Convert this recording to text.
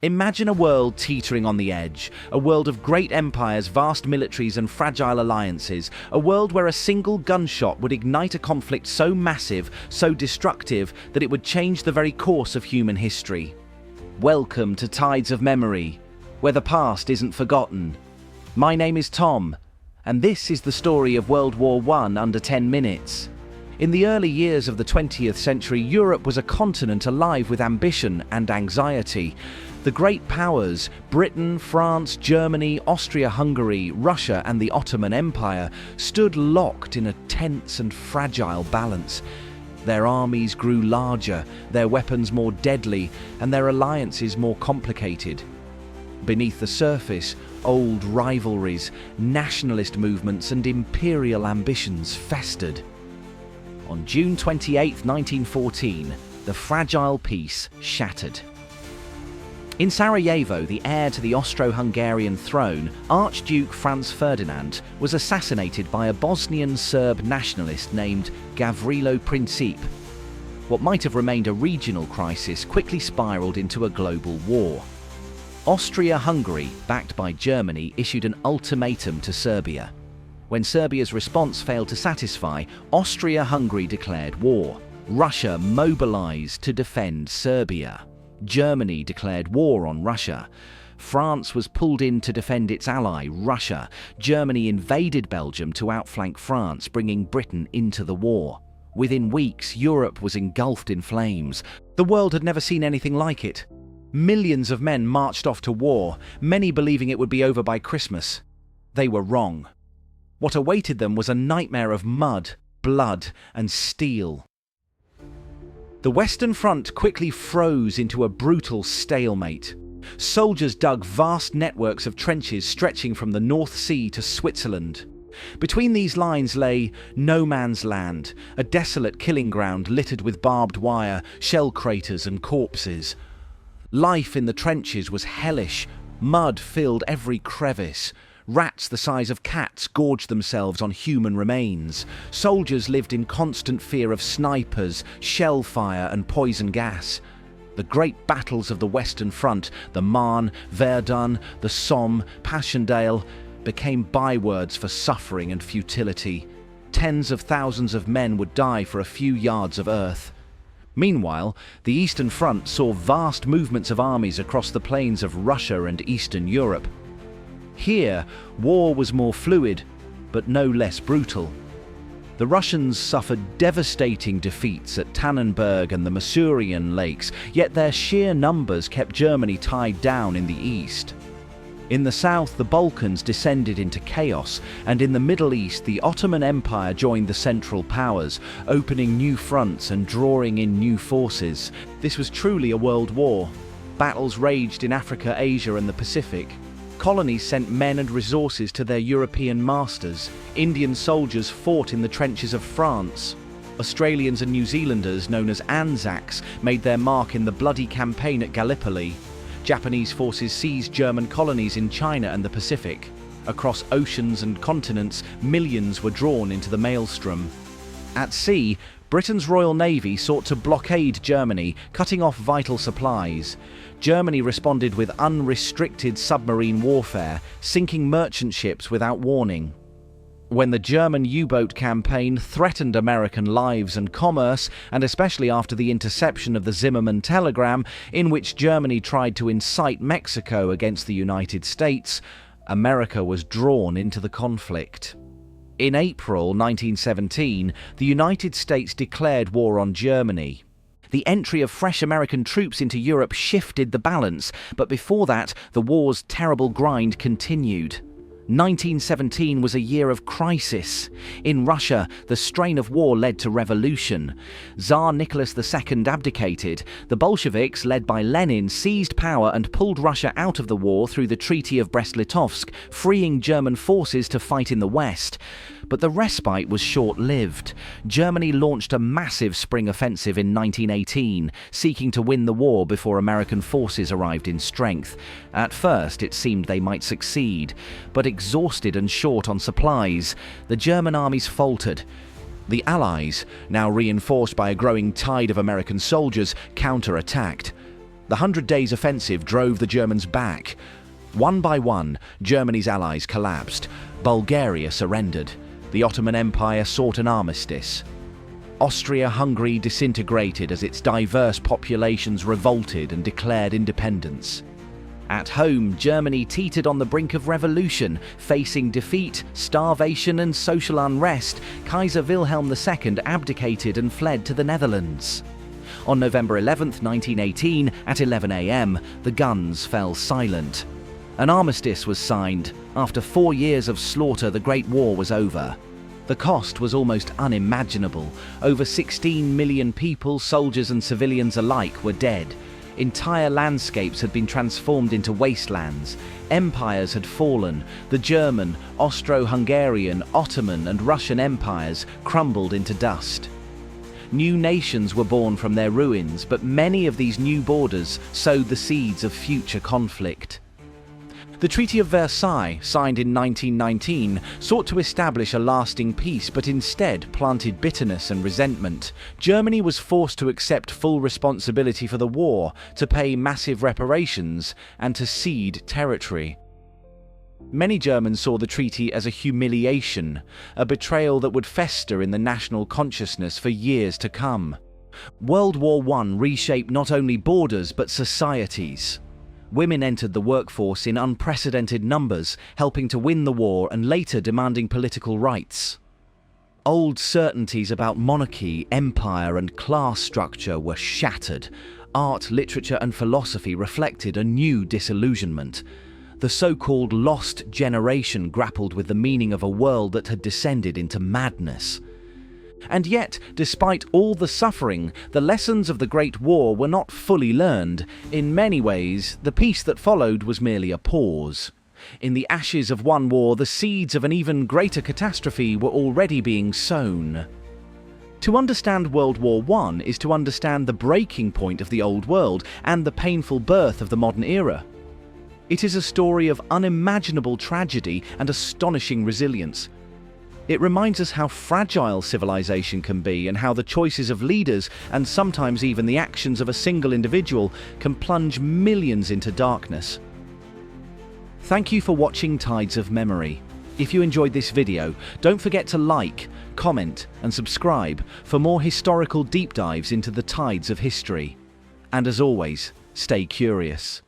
Imagine a world teetering on the edge, a world of great empires, vast militaries and fragile alliances, a world where a single gunshot would ignite a conflict so massive, so destructive, that it would change the very course of human history. Welcome to Tides of Memory, where the past isn't forgotten. My name is Tom, and this is the story of World War I under 10 minutes. In the early years of the 20th century, Europe was a continent alive with ambition and anxiety. The great powers, Britain, France, Germany, Austria-Hungary, Russia and the Ottoman Empire, stood locked in a tense and fragile balance. Their armies grew larger, their weapons more deadly, and their alliances more complicated. Beneath the surface, old rivalries, nationalist movements and imperial ambitions festered. On June 28, 1914, the fragile peace shattered. In Sarajevo, the heir to the Austro-Hungarian throne, Archduke Franz Ferdinand, was assassinated by a Bosnian Serb nationalist named Gavrilo Princip. What might have remained a regional crisis quickly spiraled into a global war. Austria-Hungary, backed by Germany, issued an ultimatum to Serbia. When Serbia's response failed to satisfy, Austria-Hungary declared war. Russia mobilized to defend Serbia. Germany declared war on Russia. France was pulled in to defend its ally, Russia. Germany invaded Belgium to outflank France, bringing Britain into the war. Within weeks, Europe was engulfed in flames. The world had never seen anything like it. Millions of men marched off to war, many believing it would be over by Christmas. They were wrong. What awaited them was a nightmare of mud, blood, and steel. The Western Front quickly froze into a brutal stalemate. Soldiers dug vast networks of trenches stretching from the North Sea to Switzerland. Between these lines lay no man's land, a desolate killing ground littered with barbed wire, shell craters, and corpses. Life in the trenches was hellish. Mud filled every crevice. Rats the size of cats gorged themselves on human remains. Soldiers lived in constant fear of snipers, shell fire and poison gas. The great battles of the Western Front, the Marne, Verdun, the Somme, Passchendaele, became bywords for suffering and futility. Tens of thousands of men would die for a few yards of earth. Meanwhile, the Eastern Front saw vast movements of armies across the plains of Russia and Eastern Europe. Here, war was more fluid, but no less brutal. The Russians suffered devastating defeats at Tannenberg and the Masurian lakes, yet their sheer numbers kept Germany tied down in the east. In the south, the Balkans descended into chaos, and in the Middle East, the Ottoman Empire joined the Central Powers, opening new fronts and drawing in new forces. This was truly a world war. Battles raged in Africa, Asia, and the Pacific. Colonies sent men and resources to their European masters. Indian soldiers fought in the trenches of France. Australians and New Zealanders, known as Anzacs, made their mark in the bloody campaign at Gallipoli. Japanese forces seized German colonies in China and the Pacific. Across oceans and continents, millions were drawn into the maelstrom. At sea, Britain's Royal Navy sought to blockade Germany, cutting off vital supplies. Germany responded with unrestricted submarine warfare, sinking merchant ships without warning. When the German U-boat campaign threatened American lives and commerce, and especially after the interception of the Zimmermann telegram, in which Germany tried to incite Mexico against the United States, America was drawn into the conflict. In April 1917, the United States declared war on Germany. The entry of fresh American troops into Europe shifted the balance, but before that, the war's terrible grind continued. 1917 was a year of crisis. In Russia, the strain of war led to revolution. Tsar Nicholas II abdicated. The Bolsheviks, led by Lenin, seized power and pulled Russia out of the war through the Treaty of Brest-Litovsk, freeing German forces to fight in the West. But the respite was short-lived. Germany launched a massive spring offensive in 1918, seeking to win the war before American forces arrived in strength. At first, it seemed they might succeed, but exhausted and short on supplies, the German armies faltered. The Allies, now reinforced by a growing tide of American soldiers, counterattacked. The 100 Days Offensive drove the Germans back. One by one, Germany's allies collapsed. Bulgaria surrendered. The Ottoman Empire sought an armistice. Austria-Hungary disintegrated as its diverse populations revolted and declared independence. At home, Germany teetered on the brink of revolution. Facing defeat, starvation and social unrest, Kaiser Wilhelm II abdicated and fled to the Netherlands. On November 11, 1918, at 11 a.m., the guns fell silent. An armistice was signed. After 4 years of slaughter, the Great War was over. The cost was almost unimaginable. Over 16 million people, soldiers and civilians alike, were dead. Entire landscapes had been transformed into wastelands. Empires had fallen. The German, Austro-Hungarian, Ottoman and Russian empires crumbled into dust. New nations were born from their ruins, but many of these new borders sowed the seeds of future conflict. The Treaty of Versailles, signed in 1919, sought to establish a lasting peace, but instead planted bitterness and resentment. Germany was forced to accept full responsibility for the war, to pay massive reparations, and to cede territory. Many Germans saw the treaty as a humiliation, a betrayal that would fester in the national consciousness for years to come. World War I reshaped not only borders but societies. Women entered the workforce in unprecedented numbers, helping to win the war and later demanding political rights. Old certainties about monarchy, empire and class structure were shattered. Art, literature and philosophy reflected a new disillusionment. The so-called lost generation grappled with the meaning of a world that had descended into madness. And yet, despite all the suffering, the lessons of the Great War were not fully learned. In many ways, the peace that followed was merely a pause. In the ashes of one war, the seeds of an even greater catastrophe were already being sown. To understand World War I is to understand the breaking point of the old world and the painful birth of the modern era. It is a story of unimaginable tragedy and astonishing resilience. It reminds us how fragile civilization can be and how the choices of leaders, and sometimes even the actions of a single individual, can plunge millions into darkness. Thank you for watching Tides of Memory. If you enjoyed this video, don't forget to like, comment and subscribe for more historical deep dives into the tides of history. And as always, stay curious.